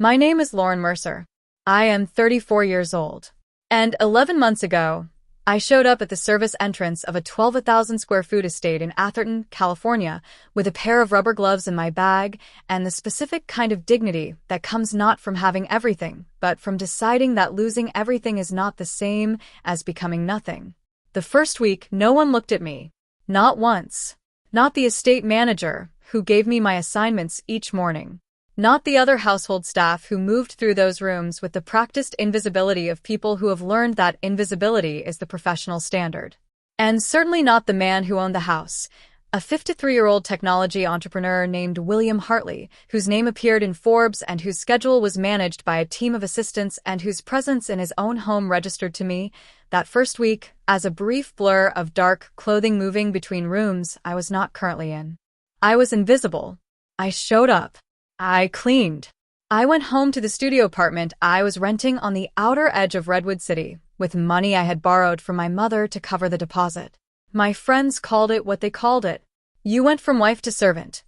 My name is Lauren Mercer. I am 34 years old. And 11 months ago, I showed up at the service entrance of a 12,000 square foot estate in Atherton, California, with a pair of rubber gloves in my bag and the specific kind of dignity that comes not from having everything, but from deciding that losing everything is not the same as becoming nothing. The first week, no one looked at me. Not once. Not the estate manager, who gave me my assignments each morning. Not the other household staff who moved through those rooms with the practiced invisibility of people who have learned that invisibility is the professional standard. And certainly not the man who owned the house, a 53-year-old technology entrepreneur named William Hartley, whose name appeared in Forbes and whose schedule was managed by a team of assistants and whose presence in his own home registered to me, that first week, as a brief blur of dark clothing moving between rooms I was not currently in. I was invisible. I showed up. I cleaned. I went home to the studio apartment I was renting on the outer edge of Redwood City, with money I had borrowed from my mother to cover the deposit. My friends called it what they called it. You went from wife to servant,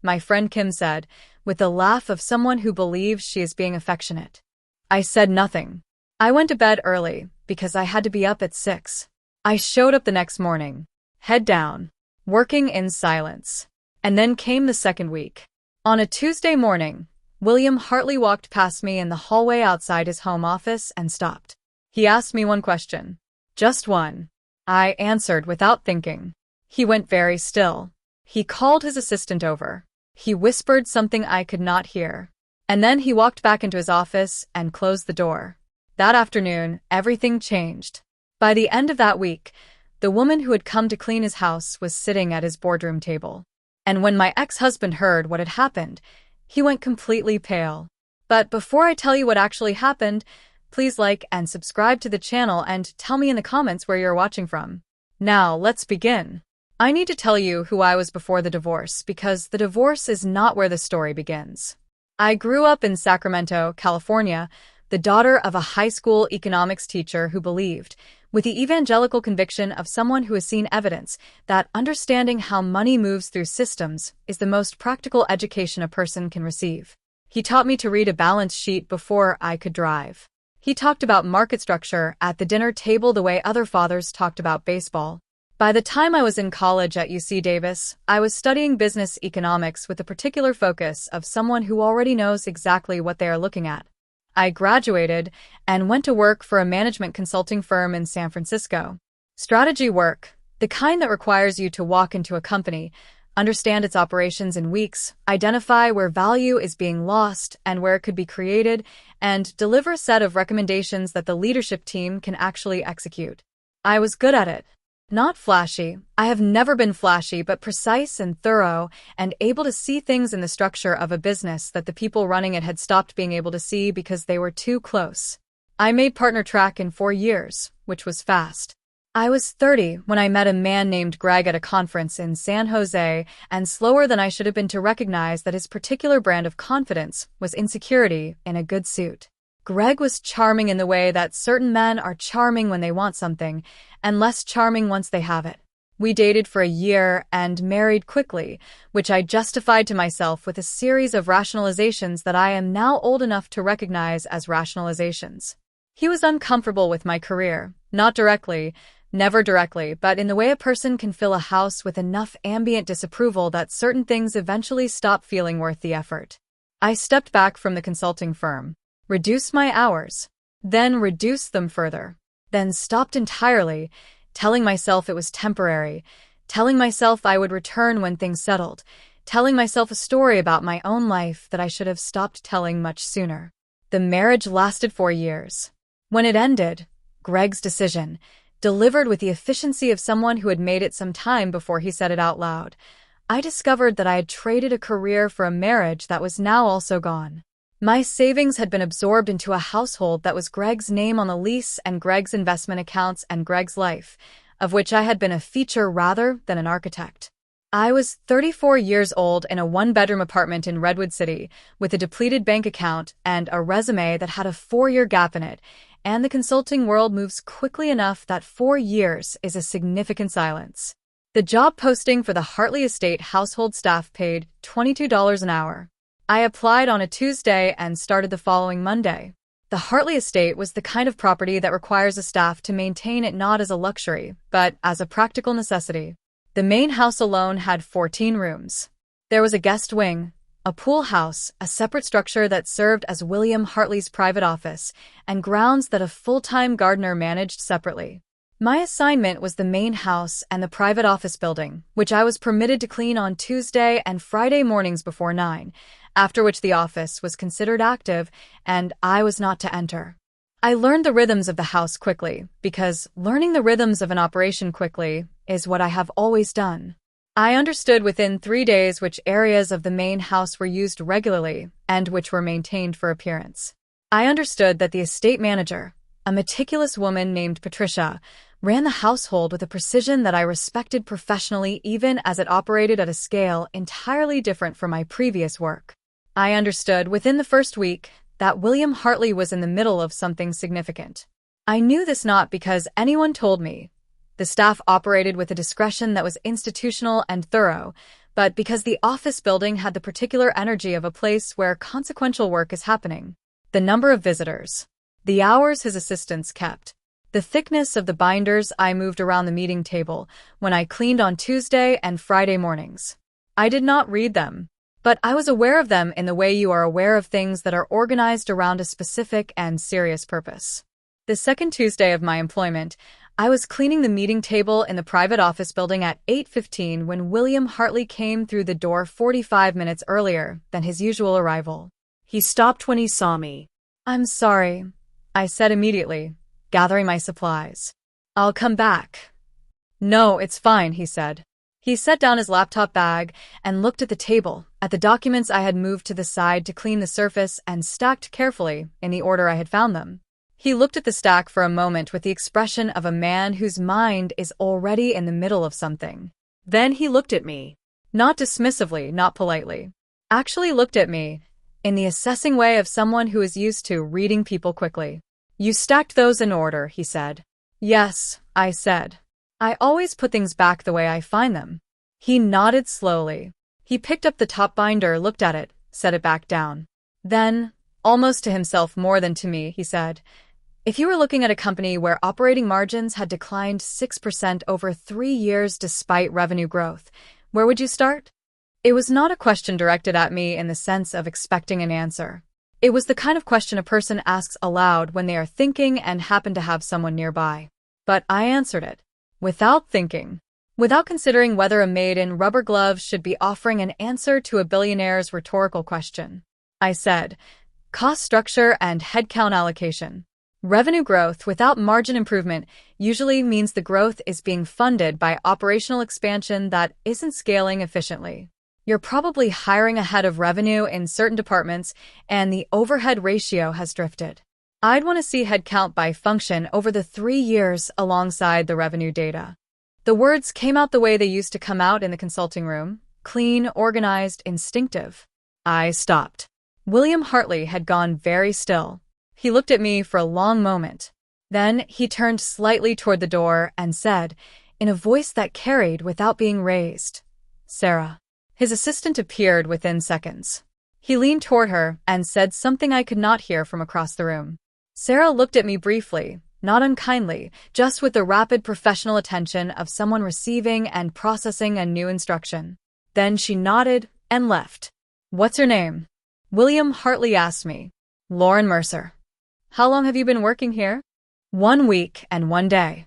my friend Kim said, with the laugh of someone who believes she is being affectionate. I said nothing. I went to bed early, because I had to be up at 6. I showed up the next morning, head down, working in silence. And then came the second week. On a Tuesday morning, William Hartley walked past me in the hallway outside his home office and stopped. He asked me one question. Just one. I answered without thinking. He went very still. He called his assistant over. He whispered something I could not hear. And then he walked back into his office and closed the door. That afternoon, everything changed. By the end of that week, the woman who had come to clean his house was sitting at his boardroom table. And when my ex-husband heard what had happened, he went completely pale. But before I tell you what actually happened, please like and subscribe to the channel and tell me in the comments where you're watching from. Now, let's begin. I need to tell you who I was before the divorce because the divorce is not where the story begins. I grew up in Sacramento, California, the daughter of a high school economics teacher who believed, with the evangelical conviction of someone who has seen evidence, that understanding how money moves through systems is the most practical education a person can receive. He taught me to read a balance sheet before I could drive. He talked about market structure at the dinner table the way other fathers talked about baseball. By the time I was in college at UC Davis, I was studying business economics with a particular focus of someone who already knows exactly what they are looking at. I graduated and went to work for a management consulting firm in San Francisco. Strategy work, the kind that requires you to walk into a company, understand its operations in weeks, identify where value is being lost and where it could be created, and deliver a set of recommendations that the leadership team can actually execute. I was good at it. Not flashy. I have never been flashy, but precise and thorough, and able to see things in the structure of a business that the people running it had stopped being able to see because they were too close. I made partner track in 4 years, which was fast. I was 30 when I met a man named Greg at a conference in San Jose, and slower than I should have been to recognize that his particular brand of confidence was insecurity in a good suit. Greg was charming in the way that certain men are charming when they want something, and less charming once they have it. We dated for a year and married quickly, which I justified to myself with a series of rationalizations that I am now old enough to recognize as rationalizations. He was uncomfortable with my career, not directly, never directly, but in the way a person can fill a house with enough ambient disapproval that certain things eventually stop feeling worth the effort. I stepped back from the consulting firm. Reduce my hours, then reduce them further, then stopped entirely, telling myself it was temporary, telling myself I would return when things settled, telling myself a story about my own life that I should have stopped telling much sooner. The marriage lasted 4 years. When it ended, Greg's decision, delivered with the efficiency of someone who had made it some time before he said it out loud, I discovered that I had traded a career for a marriage that was now also gone. My savings had been absorbed into a household that was Greg's name on the lease and Greg's investment accounts and Greg's life, of which I had been a feature rather than an architect. I was 34 years old in a one-bedroom apartment in Redwood City with a depleted bank account and a resume that had a 4-year gap in it, and the consulting world moves quickly enough that 4 years is a significant silence. The job posting for the Hartley Estate household staff paid $22 an hour. I applied on a Tuesday and started the following Monday. The Hartley estate was the kind of property that requires a staff to maintain it not as a luxury, but as a practical necessity. The main house alone had 14 rooms. There was a guest wing, a pool house, a separate structure that served as William Hartley's private office, and grounds that a full-time gardener managed separately. My assignment was the main house and the private office building, which I was permitted to clean on Tuesday and Friday mornings before 9, after which the office was considered active and I was not to enter. I learned the rhythms of the house quickly, because learning the rhythms of an operation quickly is what I have always done. I understood within 3 days which areas of the main house were used regularly and which were maintained for appearance. I understood that the estate manager, a meticulous woman named Patricia, ran the household with a precision that I respected professionally even as it operated at a scale entirely different from my previous work. I understood within the first week that William Hartley was in the middle of something significant. I knew this not because anyone told me. The staff operated with a discretion that was institutional and thorough, but because the office building had the particular energy of a place where consequential work is happening. The number of visitors, the hours his assistants kept, the thickness of the binders I moved around the meeting table when I cleaned on Tuesday and Friday mornings. I did not read them, but I was aware of them in the way you are aware of things that are organized around a specific and serious purpose. The second Tuesday of my employment, I was cleaning the meeting table in the private office building at 8:15 when William Hartley came through the door 45 minutes earlier than his usual arrival. He stopped when he saw me. "I'm sorry," I said immediately, gathering my supplies. "I'll come back." "No, it's fine," he said. He set down his laptop bag and looked at the table, at the documents I had moved to the side to clean the surface and stacked carefully in the order I had found them. He looked at the stack for a moment with the expression of a man whose mind is already in the middle of something. Then he looked at me. Not dismissively, not politely. Actually looked at me in the assessing way of someone who is used to reading people quickly. "You stacked those in order," he said. "Yes," I said. "I always put things back the way I find them." He nodded slowly. He picked up the top binder, looked at it, set it back down. Then, almost to himself more than to me, he said, "If you were looking at a company where operating margins had declined 6% over 3 years despite revenue growth, where would you start?" It was not a question directed at me in the sense of expecting an answer. It was the kind of question a person asks aloud when they are thinking and happen to have someone nearby. But I answered it, without thinking, without considering whether a maid in rubber gloves should be offering an answer to a billionaire's rhetorical question. I said, "Cost structure and headcount allocation. Revenue growth without margin improvement usually means the growth is being funded by operational expansion that isn't scaling efficiently. You're probably hiring ahead of revenue in certain departments, and the overhead ratio has drifted. I'd want to see headcount by function over the 3 years alongside the revenue data." The words came out the way they used to come out in the consulting room, clean, organized, instinctive. I stopped. William Hartley had gone very still. He looked at me for a long moment. Then he turned slightly toward the door and said, in a voice that carried without being raised, "Sarah." His assistant appeared within seconds. He leaned toward her and said something I could not hear from across the room. Sarah looked at me briefly, not unkindly, just with the rapid professional attention of someone receiving and processing a new instruction. Then she nodded and left. "What's your name?" William Hartley asked me. "Lauren Mercer." "How long have you been working here?" 1 week and 1 day.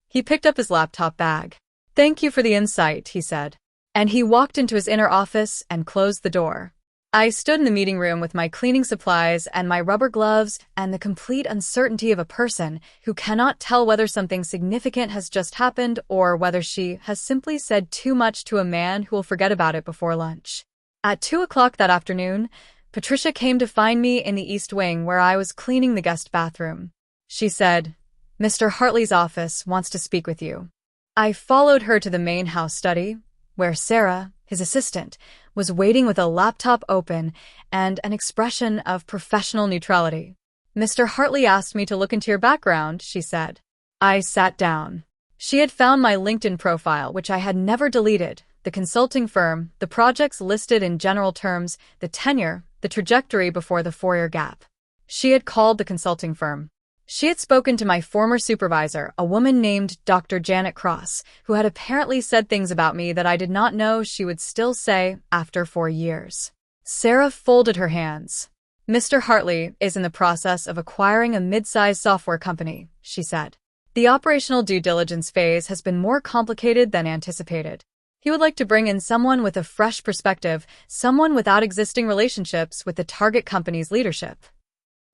He picked up his laptop bag. "Thank you for the insight," he said. And he walked into his inner office and closed the door. I stood in the meeting room with my cleaning supplies and my rubber gloves and the complete uncertainty of a person who cannot tell whether something significant has just happened or whether she has simply said too much to a man who will forget about it before lunch. At 2 o'clock that afternoon, Patricia came to find me in the East Wing where I was cleaning the guest bathroom. She said, "Mr. Hartley's office wants to speak with you." I followed her to the main house study, where Sarah, his assistant, was waiting with a laptop open and an expression of professional neutrality. "Mr. Hartley asked me to look into your background," she said. I sat down. She had found my LinkedIn profile, which I had never deleted, the consulting firm, the projects listed in general terms, the tenure, the trajectory before the 4-year gap. She had called the consulting firm. She had spoken to my former supervisor, a woman named Dr. Janet Cross, who had apparently said things about me that I did not know she would still say after 4 years. Sarah folded her hands. Mr. Hartley is in the process of acquiring a mid-sized software company, she said. The operational due diligence phase has been more complicated than anticipated. He would like to bring in someone with a fresh perspective, someone without existing relationships with the target company's leadership.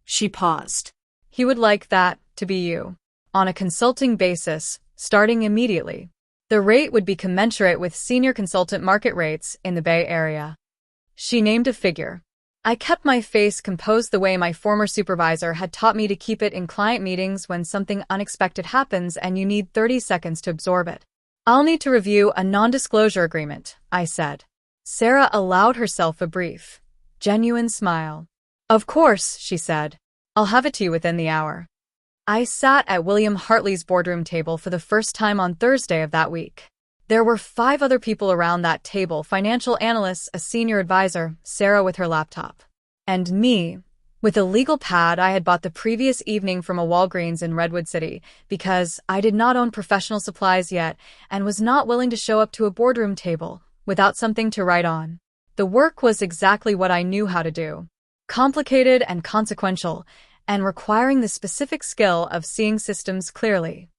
She paused. He would like that to be you. On a consulting basis, starting immediately. The rate would be commensurate with senior consultant market rates in the Bay Area. She named a figure. I kept my face composed the way my former supervisor had taught me to keep it in client meetings when something unexpected happens and you need 30 seconds to absorb it. I'll need to review a non-disclosure agreement, I said. Sarah allowed herself a brief, genuine smile. Of course, she said. I'll have it to you within the hour. I sat at William Hartley's boardroom table for the first time on Thursday of that week. There were 5 other people around that table, financial analysts, a senior advisor, Sarah with her laptop, and me, with a legal pad I had bought the previous evening from a Walgreens in Redwood City because I did not own professional supplies yet and was not willing to show up to a boardroom table without something to write on. The work was exactly what I knew how to do. Complicated and consequential, and requiring the specific skill of seeing systems clearly.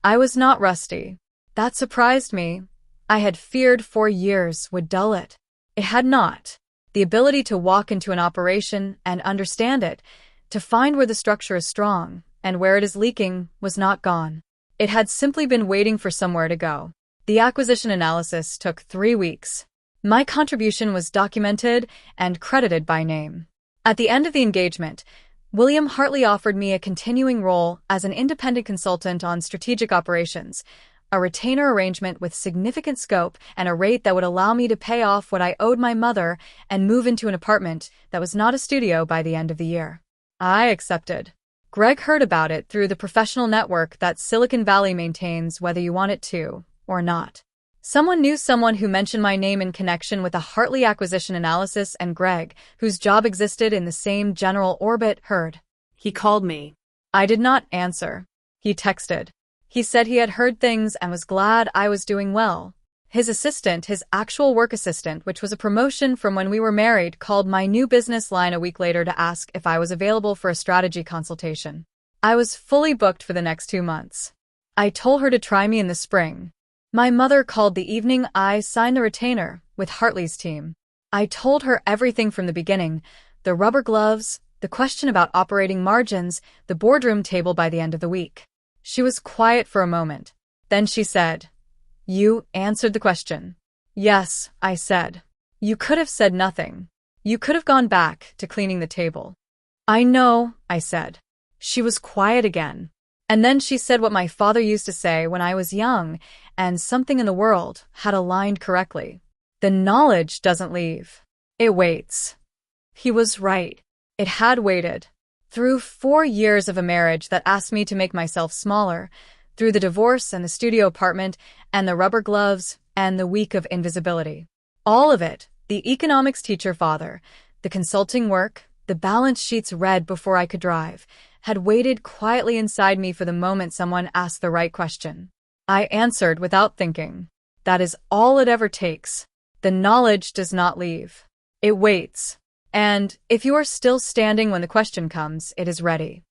I was not rusty. That surprised me. I had feared 4 years would dull it. It had not. The ability to walk into an operation and understand it, to find where the structure is strong and where it is leaking, was not gone. It had simply been waiting for somewhere to go. The acquisition analysis took 3 weeks. My contribution was documented and credited by name. At the end of the engagement, William Hartley offered me a continuing role as an independent consultant on strategic operations, a retainer arrangement with significant scope and a rate that would allow me to pay off what I owed my mother and move into an apartment that was not a studio by the end of the year. I accepted. Greg heard about it through the professional network that Silicon Valley maintains whether you want it to or not. Someone knew someone who mentioned my name in connection with a Hartley acquisition analysis, and Greg, whose job existed in the same general orbit, heard. He called me. I did not answer. He texted. He said he had heard things and was glad I was doing well. His assistant, his actual work assistant, which was a promotion from when we were married, called my new business line a week later to ask if I was available for a strategy consultation. I was fully booked for the next 2 months. I told her to try me in the spring. My mother called the evening I signed the retainer with Hartley's team. I told her everything from the beginning, the rubber gloves, the question about operating margins, the boardroom table by the end of the week. She was quiet for a moment. Then she said, "You answered the question." "Yes," I said. "You could have said nothing. You could have gone back to cleaning the table." "I know," I said. She was quiet again. And then she said what my father used to say when I was young, and something in the world had aligned correctly. The knowledge doesn't leave. It waits. He was right. It had waited. Through 4 years of a marriage that asked me to make myself smaller, through the divorce and the studio apartment and the rubber gloves and the week of invisibility. All of it, the economics teacher father, the consulting work, the balance sheets read before I could drive, had waited quietly inside me for the moment someone asked the right question. I answered without thinking. That is all it ever takes. The knowledge does not leave. It waits. And if you are still standing when the question comes, it is ready.